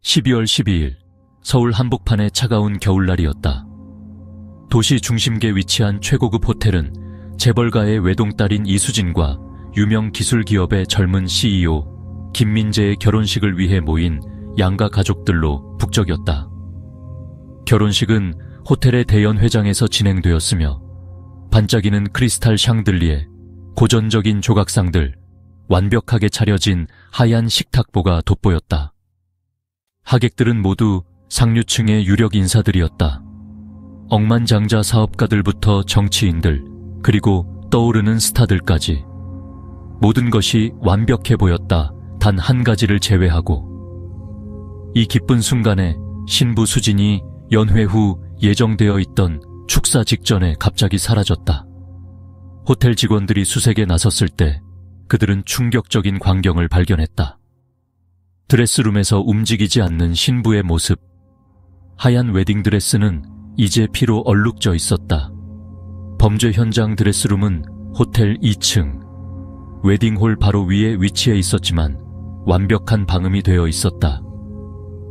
12월 12일 서울 한복판의 차가운 겨울날이었다. 도시 중심계에 위치한 최고급 호텔은 재벌가의 외동딸인 이수진과 유명 기술기업의 젊은 CEO 김민재의 결혼식을 위해 모인 양가 가족들로 북적였다. 결혼식은 호텔의 대연 회장에서 진행되었으며 반짝이는 크리스탈 샹들리에, 고전적인 조각상들, 완벽하게 차려진 하얀 식탁보가 돋보였다. 하객들은 모두 상류층의 유력 인사들이었다. 억만장자 사업가들부터 정치인들, 그리고 떠오르는 스타들까지. 모든 것이 완벽해 보였다. 단 한 가지를 제외하고. 이 기쁜 순간에 신부 수진이 연회 후 예정되어 있던 축사 직전에 갑자기 사라졌다. 호텔 직원들이 수색에 나섰을 때 그들은 충격적인 광경을 발견했다. 드레스룸에서 움직이지 않는 신부의 모습. 하얀 웨딩드레스는 이제 피로 얼룩져 있었다. 범죄 현장 드레스룸은 호텔 2층, 웨딩홀 바로 위에 위치해 있었지만 완벽한 방음이 되어 있었다.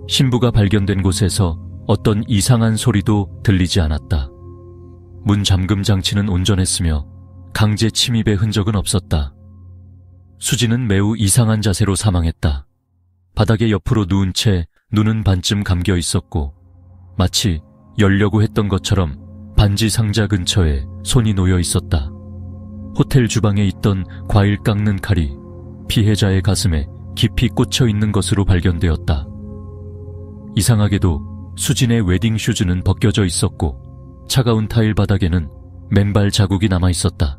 신부가 발견된 곳에서 어떤 이상한 소리도 들리지 않았다. 문 잠금 장치는 온전했으며 강제 침입의 흔적은 없었다. 수지는 매우 이상한 자세로 사망했다. 바닥에 옆으로 누운 채 눈은 반쯤 감겨 있었고 마치 열려고 했던 것처럼 반지 상자 근처에 손이 놓여 있었다. 호텔 주방에 있던 과일 깎는 칼이 피해자의 가슴에 깊이 꽂혀 있는 것으로 발견되었다. 이상하게도 수진의 웨딩 슈즈는 벗겨져 있었고 차가운 타일 바닥에는 맨발 자국이 남아 있었다.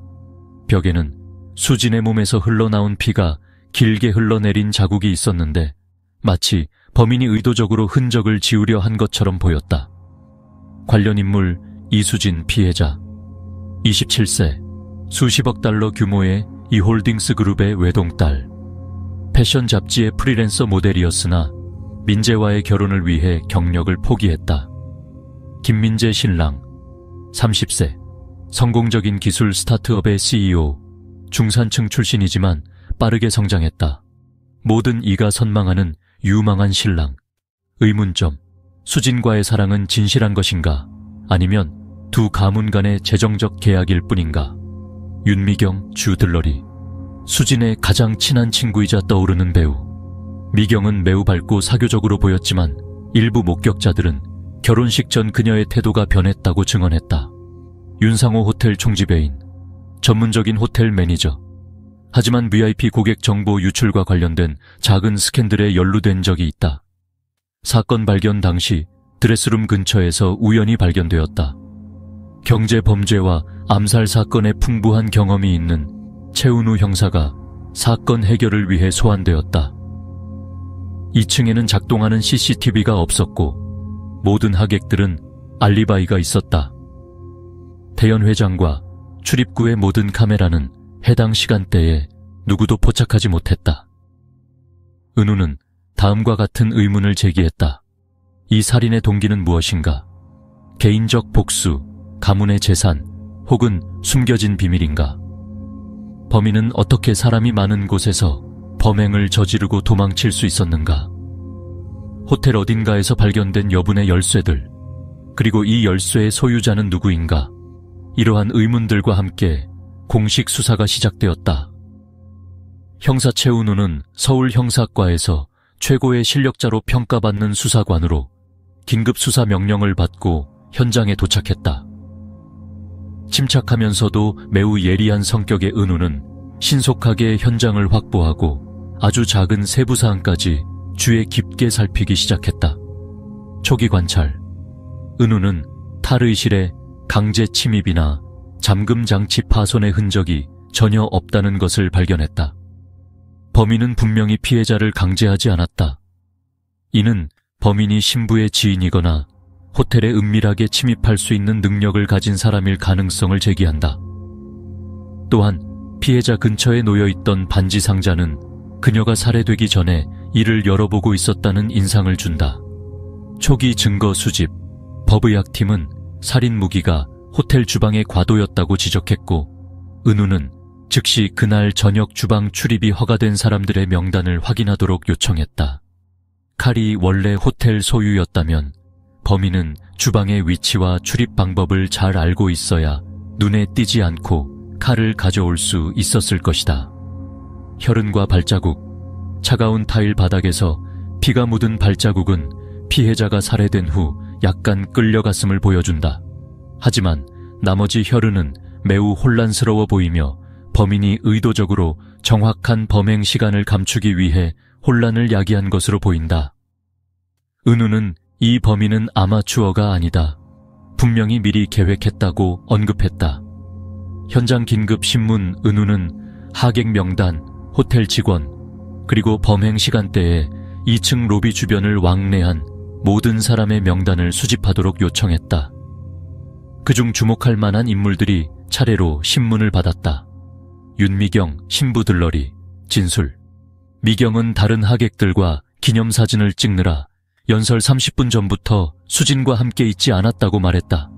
벽에는 수진의 몸에서 흘러나온 피가 길게 흘러내린 자국이 있었는데 마치 범인이 의도적으로 흔적을 지우려 한 것처럼 보였다. 관련 인물 이수진 피해자, 27세, 수십억 달러 규모의 이홀딩스 그룹의 외동딸, 패션 잡지의 프리랜서 모델이었으나 민재와의 결혼을 위해 경력을 포기했다. 김민재 신랑, 30세, 성공적인 기술 스타트업의 CEO, 중산층 출신이지만 빠르게 성장했다. 모든 이가 선망하는 유망한 신랑. 의문점, 수진과의 사랑은 진실한 것인가? 아니면 두 가문 간의 재정적 계약일 뿐인가? 윤미경, 주들러리. 수진의 가장 친한 친구이자 떠오르는 배우. 미경은 매우 밝고 사교적으로 보였지만 일부 목격자들은 결혼식 전 그녀의 태도가 변했다고 증언했다. 윤상호 호텔 총지배인, 전문적인 호텔 매니저. 하지만 VIP 고객 정보 유출과 관련된 작은 스캔들에 연루된 적이 있다. 사건 발견 당시 드레스룸 근처에서 우연히 발견되었다. 경제 범죄와 암살 사건에 풍부한 경험이 있는 최은우 형사가 사건 해결을 위해 소환되었다. 2층에는 작동하는 CCTV가 없었고 모든 하객들은 알리바이가 있었다. 대연 회장과 출입구의 모든 카메라는 해당 시간대에 누구도 포착하지 못했다. 은우는 다음과 같은 의문을 제기했다. 이 살인의 동기는 무엇인가? 개인적 복수, 가문의 재산, 혹은 숨겨진 비밀인가? 범인은 어떻게 사람이 많은 곳에서 범행을 저지르고 도망칠 수 있었는가? 호텔 어딘가에서 발견된 여분의 열쇠들, 그리고 이 열쇠의 소유자는 누구인가? 이러한 의문들과 함께 공식 수사가 시작되었다. 형사 최은우는 서울 형사과에서 최고의 실력자로 평가받는 수사관으로 긴급 수사 명령을 받고 현장에 도착했다. 침착하면서도 매우 예리한 성격의 은우는 신속하게 현장을 확보하고 아주 작은 세부 사항까지 주의 깊게 살피기 시작했다. 초기 관찰. 은우는 탈의실에 강제 침입이나 잠금 장치 파손의 흔적이 전혀 없다는 것을 발견했다. 범인은 분명히 피해자를 강제하지 않았다. 이는 범인이 신부의 지인이거나 호텔에 은밀하게 침입할 수 있는 능력을 가진 사람일 가능성을 제기한다. 또한 피해자 근처에 놓여있던 반지 상자는 그녀가 살해되기 전에 이를 열어보고 있었다는 인상을 준다. 초기 증거 수집. 법의학팀은 살인 무기가 호텔 주방의 과도였다고 지적했고 은우는 즉시 그날 저녁 주방 출입이 허가된 사람들의 명단을 확인하도록 요청했다. 칼이 원래 호텔 소유였다면 범인은 주방의 위치와 출입 방법을 잘 알고 있어야 눈에 띄지 않고 칼을 가져올 수 있었을 것이다. 혈흔과 발자국, 차가운 타일 바닥에서 피가 묻은 발자국은 피해자가 살해된 후 약간 끌려갔음을 보여준다. 하지만 나머지 혈흔은 매우 혼란스러워 보이며 범인이 의도적으로 정확한 범행 시간을 감추기 위해 혼란을 야기한 것으로 보인다. 은우는 이 범인은 아마추어가 아니다. 분명히 미리 계획했다고 언급했다. 현장 긴급 신문 은우는 하객 명단, 호텔 직원, 그리고 범행 시간대에 2층 로비 주변을 왕래한 모든 사람의 명단을 수집하도록 요청했다. 그중 주목할 만한 인물들이 차례로 신문을 받았다. 윤미경, 신부 들러리, 진술. 미경은 다른 하객들과 기념사진을 찍느라 연설 30분 전부터 수진과 함께 있지 않았다고 말했다.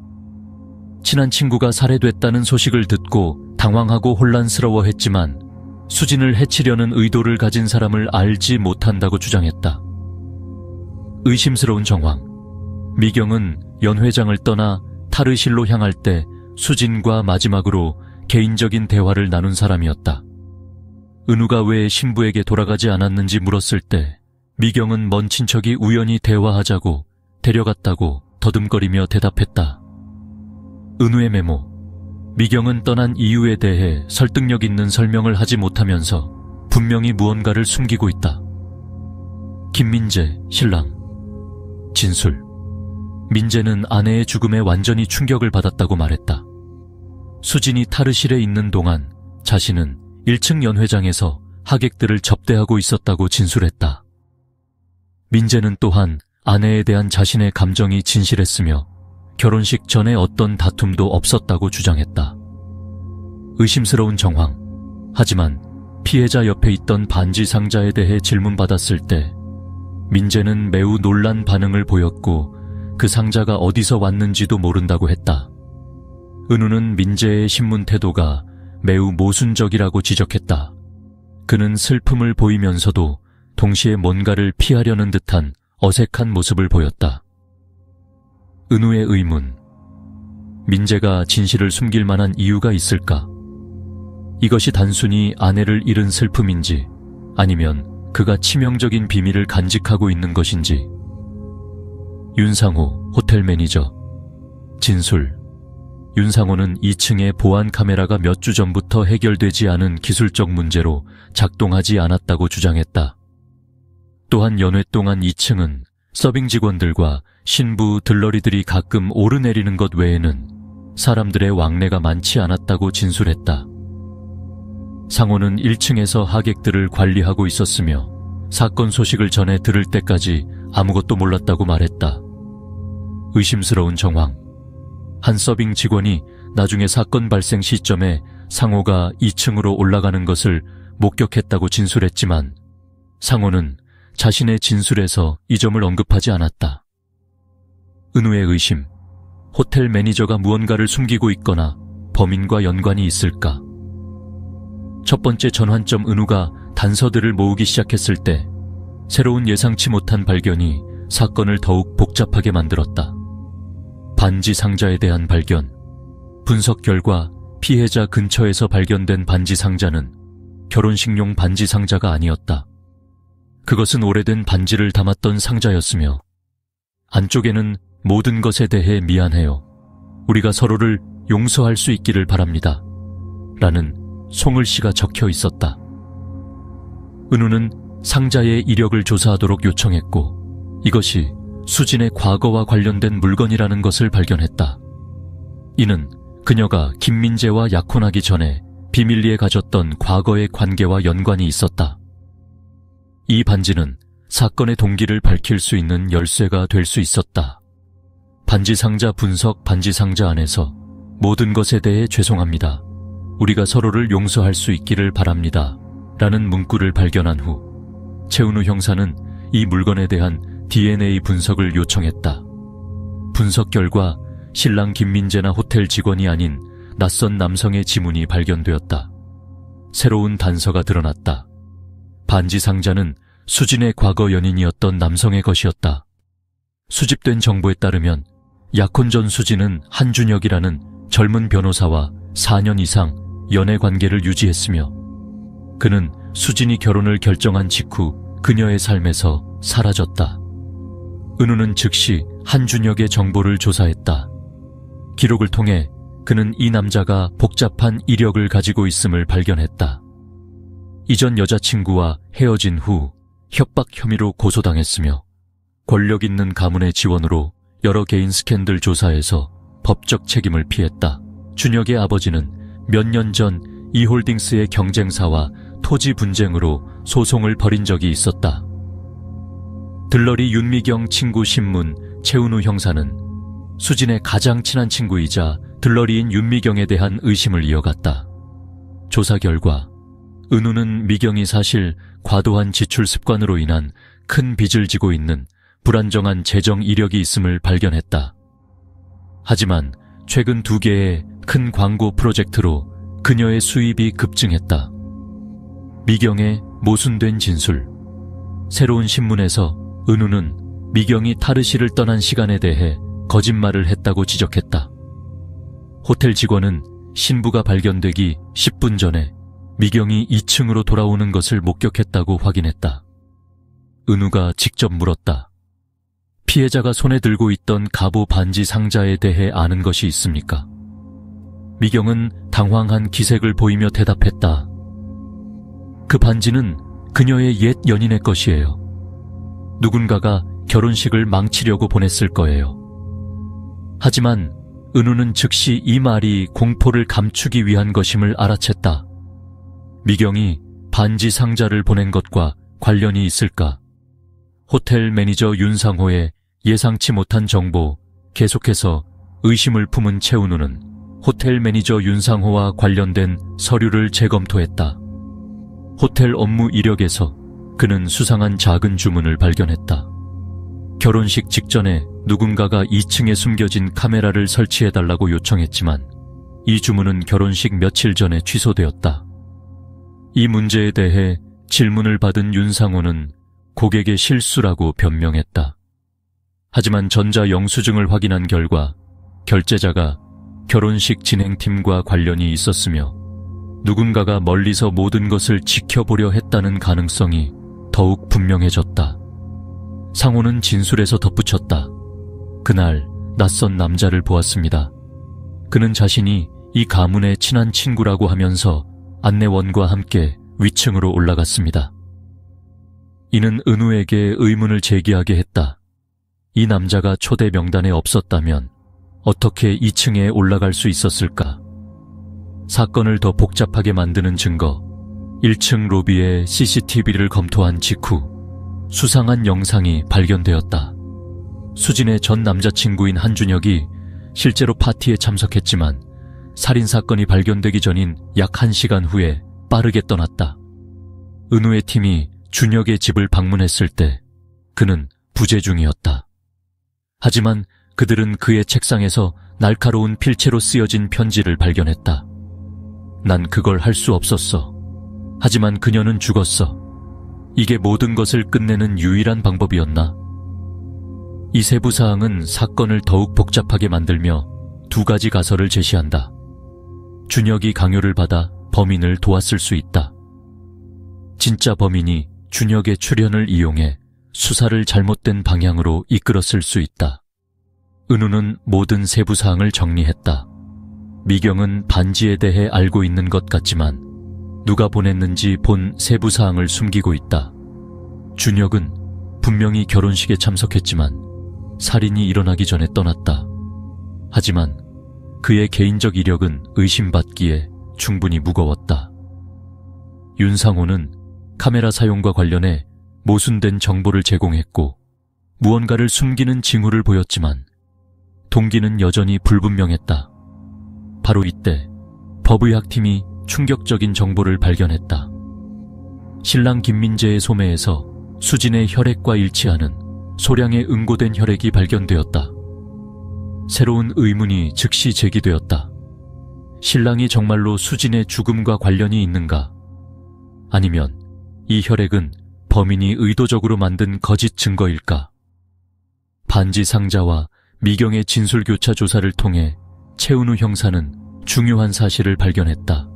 친한 친구가 살해됐다는 소식을 듣고 당황하고 혼란스러워했지만 수진을 해치려는 의도를 가진 사람을 알지 못한다고 주장했다. 의심스러운 정황. 미경은 연 회장을 떠나 타르실로 향할 때 수진과 마지막으로 개인적인 대화를 나눈 사람이었다. 은우가 왜 신부에게 돌아가지 않았는지 물었을 때 미경은 먼 친척이 우연히 대화하자고 데려갔다고 더듬거리며 대답했다. 은우의 메모. 미경은 떠난 이유에 대해 설득력 있는 설명을 하지 못하면서 분명히 무언가를 숨기고 있다. 김민재, 신랑. 진술. 민재는 아내의 죽음에 완전히 충격을 받았다고 말했다. 수진이 타르실에 있는 동안 자신은 1층 연회장에서 하객들을 접대하고 있었다고 진술했다. 민재는 또한 아내에 대한 자신의 감정이 진실했으며 결혼식 전에 어떤 다툼도 없었다고 주장했다. 의심스러운 정황. 하지만 피해자 옆에 있던 반지 상자에 대해 질문받았을 때 민재는 매우 놀란 반응을 보였고 그 상자가 어디서 왔는지도 모른다고 했다. 은우는 민재의 신문 태도가 매우 모순적이라고 지적했다. 그는 슬픔을 보이면서도 동시에 뭔가를 피하려는 듯한 어색한 모습을 보였다. 은우의 의문. 민재가 진실을 숨길 만한 이유가 있을까? 이것이 단순히 아내를 잃은 슬픔인지 아니면 그가 치명적인 비밀을 간직하고 있는 것인지. 윤상호, 호텔 매니저. 진술. 윤상호는 2층의 보안 카메라가 몇 주 전부터 해결되지 않은 기술적 문제로 작동하지 않았다고 주장했다. 또한 연회 동안 2층은 서빙 직원들과 신부 들러리들이 가끔 오르내리는 것 외에는 사람들의 왕래가 많지 않았다고 진술했다. 상호는 1층에서 하객들을 관리하고 있었으며 사건 소식을 전해 들을 때까지 아무것도 몰랐다고 말했다. 의심스러운 정황. 한 서빙 직원이 나중에 사건 발생 시점에 상호가 2층으로 올라가는 것을 목격했다고 진술했지만 상호는 자신의 진술에서 이 점을 언급하지 않았다. 은우의 의심. 호텔 매니저가 무언가를 숨기고 있거나 범인과 연관이 있을까? 첫 번째 전환점. 은우가 단서들을 모으기 시작했을 때 새로운 예상치 못한 발견이 사건을 더욱 복잡하게 만들었다. 반지 상자에 대한 발견. 분석 결과 피해자 근처에서 발견된 반지 상자는 결혼식용 반지 상자가 아니었다. 그것은 오래된 반지를 담았던 상자였으며 안쪽에는 모든 것에 대해 미안해요. 우리가 서로를 용서할 수 있기를 바랍니다. 라는 송을씨가 적혀 있었다. 은우는 상자의 이력을 조사하도록 요청했고 이것이 수진의 과거와 관련된 물건이라는 것을 발견했다. 이는 그녀가 김민재와 약혼하기 전에 비밀리에 가졌던 과거의 관계와 연관이 있었다. 이 반지는 사건의 동기를 밝힐 수 있는 열쇠가 될 수 있었다. 반지 상자 분석. 반지 상자 안에서 모든 것에 대해 죄송합니다. 우리가 서로를 용서할 수 있기를 바랍니다. 라는 문구를 발견한 후 최은우 형사는 이 물건에 대한 DNA 분석을 요청했다. 분석 결과 신랑 김민재나 호텔 직원이 아닌 낯선 남성의 지문이 발견되었다. 새로운 단서가 드러났다. 반지 상자는 수진의 과거 연인이었던 남성의 것이었다. 수집된 정보에 따르면 약혼 전 수진은 한준혁이라는 젊은 변호사와 4년 이상 연애 관계를 유지했으며 그는 수진이 결혼을 결정한 직후 그녀의 삶에서 사라졌다. 은우는 즉시 한준혁의 정보를 조사했다. 기록을 통해 그는 이 남자가 복잡한 이력을 가지고 있음을 발견했다. 이전 여자친구와 헤어진 후 협박 혐의로 고소당했으며 권력 있는 가문의 지원으로 여러 개인 스캔들 조사에서 법적 책임을 피했다. 준혁의 아버지는 몇 년 전 이홀딩스의 경쟁사와 토지 분쟁으로 소송을 벌인 적이 있었다. 들러리 윤미경 친구 신문 최은우 형사는 수진의 가장 친한 친구이자 들러리인 윤미경에 대한 의심을 이어갔다. 조사 결과 은우는 미경이 사실 과도한 지출 습관으로 인한 큰 빚을 지고 있는 불안정한 재정 이력이 있음을 발견했다. 하지만 최근 2개의 큰 광고 프로젝트로 그녀의 수입이 급증했다. 미경의 모순된 진술. 새로운 신문에서 은우는 미경이 타르시를 떠난 시간에 대해 거짓말을 했다고 지적했다. 호텔 직원은 신부가 발견되기 10분 전에 미경이 2층으로 돌아오는 것을 목격했다고 확인했다. 은우가 직접 물었다. 피해자가 손에 들고 있던 갑오 반지 상자에 대해 아는 것이 있습니까? 미경은 당황한 기색을 보이며 대답했다. 그 반지는 그녀의 옛 연인의 것이에요. 누군가가 결혼식을 망치려고 보냈을 거예요. 하지만 은우는 즉시 이 말이 공포를 감추기 위한 것임을 알아챘다. 미경이 반지 상자를 보낸 것과 관련이 있을까? 호텔 매니저 윤상호의 예상치 못한 정보, 계속해서 의심을 품은 최은우는 호텔 매니저 윤상호와 관련된 서류를 재검토했다. 호텔 업무 이력에서 그는 수상한 작은 주문을 발견했다. 결혼식 직전에 누군가가 2층에 숨겨진 카메라를 설치해달라고 요청했지만 이 주문은 결혼식 며칠 전에 취소되었다. 이 문제에 대해 질문을 받은 윤상호는 고객의 실수라고 변명했다. 하지만 전자 영수증을 확인한 결과 결제자가 결혼식 진행팀과 관련이 있었으며 누군가가 멀리서 모든 것을 지켜보려 했다는 가능성이 더욱 분명해졌다. 상호는 진술에서 덧붙였다. 그날 낯선 남자를 보았습니다. 그는 자신이 이 가문의 친한 친구라고 하면서 안내원과 함께 위층으로 올라갔습니다. 이는 은우에게 의문을 제기하게 했다. 이 남자가 초대 명단에 없었다면 어떻게 2층에 올라갈 수 있었을까? 사건을 더 복잡하게 만드는 증거, 1층 로비의 CCTV를 검토한 직후 수상한 영상이 발견되었다. 수진의 전 남자친구인 한준혁이 실제로 파티에 참석했지만 살인사건이 발견되기 전인 약 1시간 후에 빠르게 떠났다. 은우의 팀이 준혁의 집을 방문했을 때 그는 부재 중이었다. 하지만 그들은 그의 책상에서 날카로운 필체로 쓰여진 편지를 발견했다. 난 그걸 할 수 없었어. 하지만 그녀는 죽었어. 이게 모든 것을 끝내는 유일한 방법이었나? 이 세부 사항은 사건을 더욱 복잡하게 만들며 2가지 가설을 제시한다. 준혁이 강요를 받아 범인을 도왔을 수 있다. 진짜 범인이 준혁의 출현을 이용해 수사를 잘못된 방향으로 이끌었을 수 있다. 은우는 모든 세부 사항을 정리했다. 미경은 반지에 대해 알고 있는 것 같지만 누가 보냈는지 본 세부 사항을 숨기고 있다. 준혁은 분명히 결혼식에 참석했지만 살인이 일어나기 전에 떠났다. 하지만 그의 개인적 이력은 의심받기에 충분히 무거웠다. 윤상호는 카메라 사용과 관련해 모순된 정보를 제공했고 무언가를 숨기는 징후를 보였지만 동기는 여전히 불분명했다. 바로 이때 법의학팀이 충격적인 정보를 발견했다. 신랑 김민재의 소매에서 수진의 혈액과 일치하는 소량의 응고된 혈액이 발견되었다. 새로운 의문이 즉시 제기되었다. 신랑이 정말로 수진의 죽음과 관련이 있는가? 아니면 이 혈액은 범인이 의도적으로 만든 거짓 증거일까? 반지 상자와 미경의 진술교차 조사를 통해 최은우 형사는 중요한 사실을 발견했다.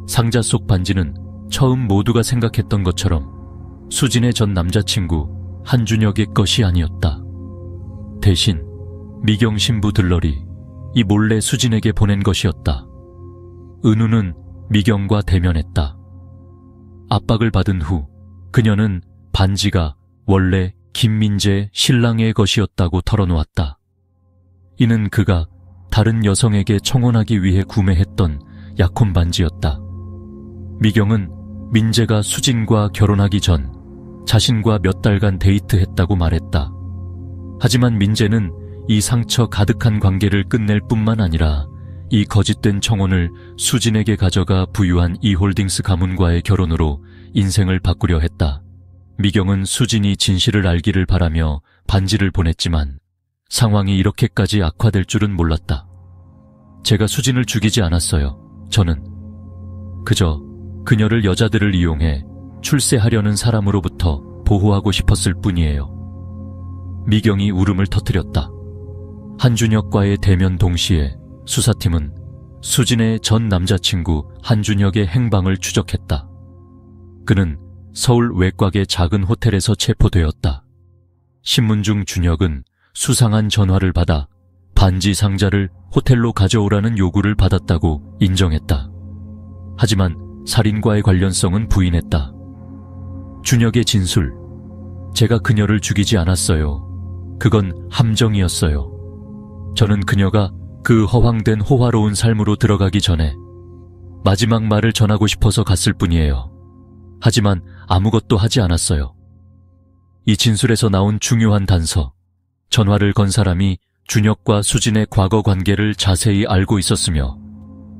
상자 속 반지는 처음 모두가 생각했던 것처럼 수진의 전 남자친구 한준혁의 것이 아니었다. 대신 미경 신부 들러리 이 몰래 수진에게 보낸 것이었다. 은우는 미경과 대면했다. 압박을 받은 후 그녀는 반지가 원래 김민재 신랑의 것이었다고 털어놓았다. 이는 그가 다른 여성에게 청혼하기 위해 구매했던 약혼 반지였다. 미경은 민재가 수진과 결혼하기 전 자신과 몇 달간 데이트했다고 말했다. 하지만 민재는 이 상처 가득한 관계를 끝낼 뿐만 아니라 이 거짓된 청혼을 수진에게 가져가 부유한 이홀딩스 가문과의 결혼으로 인생을 바꾸려 했다. 미경은 수진이 진실을 알기를 바라며 반지를 보냈지만 상황이 이렇게까지 악화될 줄은 몰랐다. 제가 수진을 죽이지 않았어요. 저는 그저 그녀를 여자들을 이용해 출세하려는 사람으로부터 보호하고 싶었을 뿐이에요. 미경이 울음을 터뜨렸다. 한준혁과의 대면 동시에 수사팀은 수진의 전 남자친구 한준혁의 행방을 추적했다. 그는 서울 외곽의 작은 호텔에서 체포되었다. 신문 중 준혁은 수상한 전화를 받아 반지 상자를 호텔로 가져오라는 요구를 받았다고 인정했다. 하지만 살인과의 관련성은 부인했다. 준혁의 진술, 제가 그녀를 죽이지 않았어요. 그건 함정이었어요. 저는 그녀가 그 허황된 호화로운 삶으로 들어가기 전에 마지막 말을 전하고 싶어서 갔을 뿐이에요. 하지만 아무것도 하지 않았어요. 이 진술에서 나온 중요한 단서, 전화를 건 사람이 준혁과 수진의 과거 관계를 자세히 알고 있었으며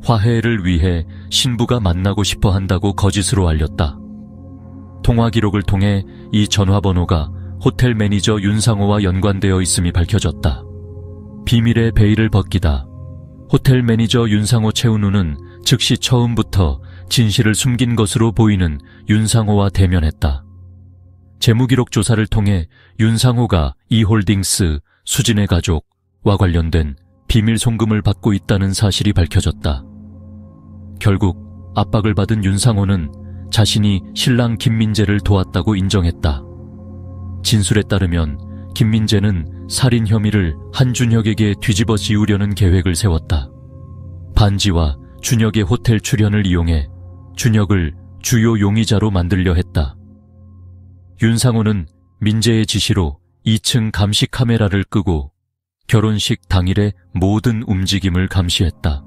화해를 위해 신부가 만나고 싶어 한다고 거짓으로 알렸다. 통화 기록을 통해 이 전화번호가 호텔 매니저 윤상호와 연관되어 있음이 밝혀졌다. 비밀의 베일을 벗기다 호텔 매니저 윤상호 최은우는 즉시 처음부터 진실을 숨긴 것으로 보이는 윤상호와 대면했다. 재무기록 조사를 통해 윤상호가 이홀딩스, 수진의 가족과 관련된 비밀 송금을 받고 있다는 사실이 밝혀졌다. 결국 압박을 받은 윤상호는 자신이 신랑 김민재를 도왔다고 인정했다. 진술에 따르면 김민재는 살인 혐의를 한준혁에게 뒤집어 씌우려는 계획을 세웠다. 반지와 준혁의 호텔 출연을 이용해 준혁을 주요 용의자로 만들려 했다. 윤상호는 민재의 지시로 2층 감시 카메라를 끄고 결혼식 당일의 모든 움직임을 감시했다.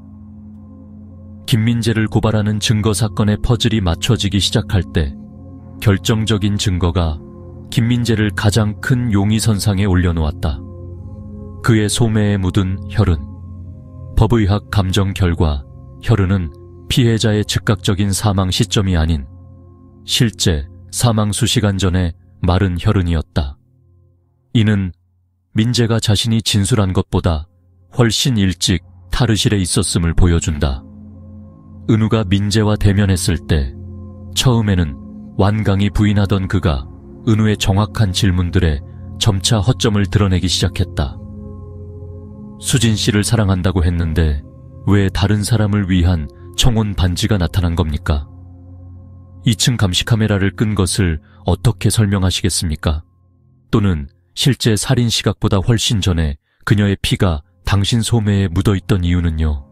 김민재를 고발하는 증거 사건의 퍼즐이 맞춰지기 시작할 때 결정적인 증거가 김민재를 가장 큰 용의선상에 올려놓았다. 그의 소매에 묻은 혈흔. 법의학 감정 결과 혈흔은 피해자의 즉각적인 사망 시점이 아닌 실제 사망 수시간 전에 마른 혈흔이었다. 이는 민재가 자신이 진술한 것보다 훨씬 일찍 탈의실에 있었음을 보여준다. 은우가 민재와 대면했을 때 처음에는 완강히 부인하던 그가 은우의 정확한 질문들에 점차 허점을 드러내기 시작했다. 수진 씨를 사랑한다고 했는데 왜 다른 사람을 위한 청혼 반지가 나타난 겁니까? 2층 감시 카메라를 끈 것을 어떻게 설명하시겠습니까? 또는 실제 살인 시각보다 훨씬 전에 그녀의 피가 당신 소매에 묻어있던 이유는요?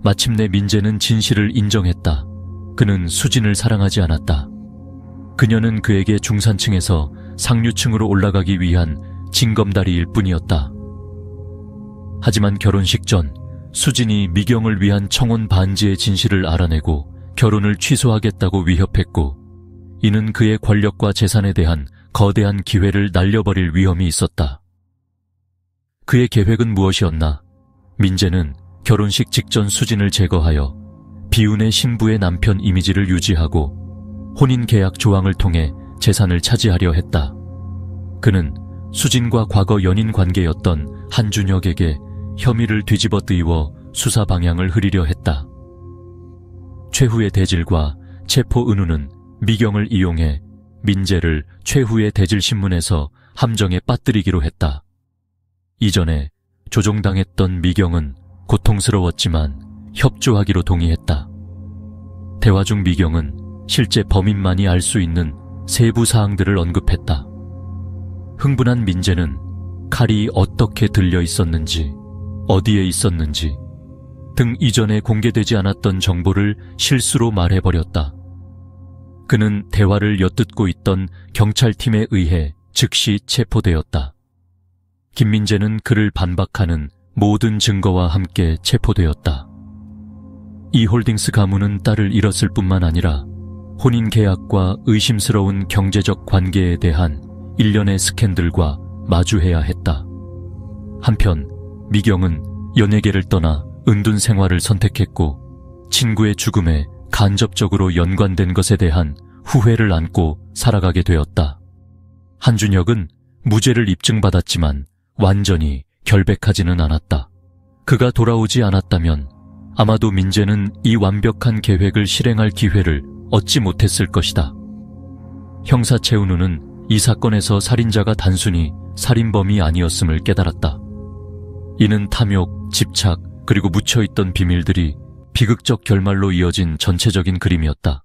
마침내 민재는 진실을 인정했다. 그는 수진을 사랑하지 않았다. 그녀는 그에게 중산층에서 상류층으로 올라가기 위한 징검다리일 뿐이었다. 하지만 결혼식 전 수진이 미경을 위한 청혼 반지의 진실을 알아내고 결혼을 취소하겠다고 위협했고 이는 그의 권력과 재산에 대한 거대한 기회를 날려버릴 위험이 있었다. 그의 계획은 무엇이었나? 민재는 결혼식 직전 수진을 제거하여 비운의 신부의 남편 이미지를 유지하고 혼인계약 조항을 통해 재산을 차지하려 했다. 그는 수진과 과거 연인 관계였던 한준혁에게 혐의를 뒤집어 띄워 수사 방향을 흐리려 했다. 최후의 대질과 체포 은우는 미경을 이용해 민재를 최후의 대질신문에서 함정에 빠뜨리기로 했다. 이전에 조종당했던 미경은 고통스러웠지만 협조하기로 동의했다. 대화 중 미경은 실제 범인만이 알 수 있는 세부 사항들을 언급했다. 흥분한 민재는 칼이 어떻게 들려 있었는지, 어디에 있었는지 등 이전에 공개되지 않았던 정보를 실수로 말해버렸다. 그는 대화를 엿듣고 있던 경찰팀에 의해 즉시 체포되었다. 김민재는 그를 반박하는 모든 증거와 함께 체포되었다. 이홀딩스 가문은 딸을 잃었을 뿐만 아니라 혼인 계약과 의심스러운 경제적 관계에 대한 일련의 스캔들과 마주해야 했다. 한편 미경은 연예계를 떠나 은둔 생활을 선택했고 친구의 죽음에 간접적으로 연관된 것에 대한 후회를 안고 살아가게 되었다. 한준혁은 무죄를 입증받았지만 완전히 결백하지는 않았다. 그가 돌아오지 않았다면 아마도 민재는 이 완벽한 계획을 실행할 기회를 얻지 못했을 것이다. 형사 최은우는 이 사건에서 살인자가 단순히 살인범이 아니었음을 깨달았다. 이는 탐욕, 집착, 그리고 묻혀있던 비밀들이 비극적 결말로 이어진 전체적인 그림이었다.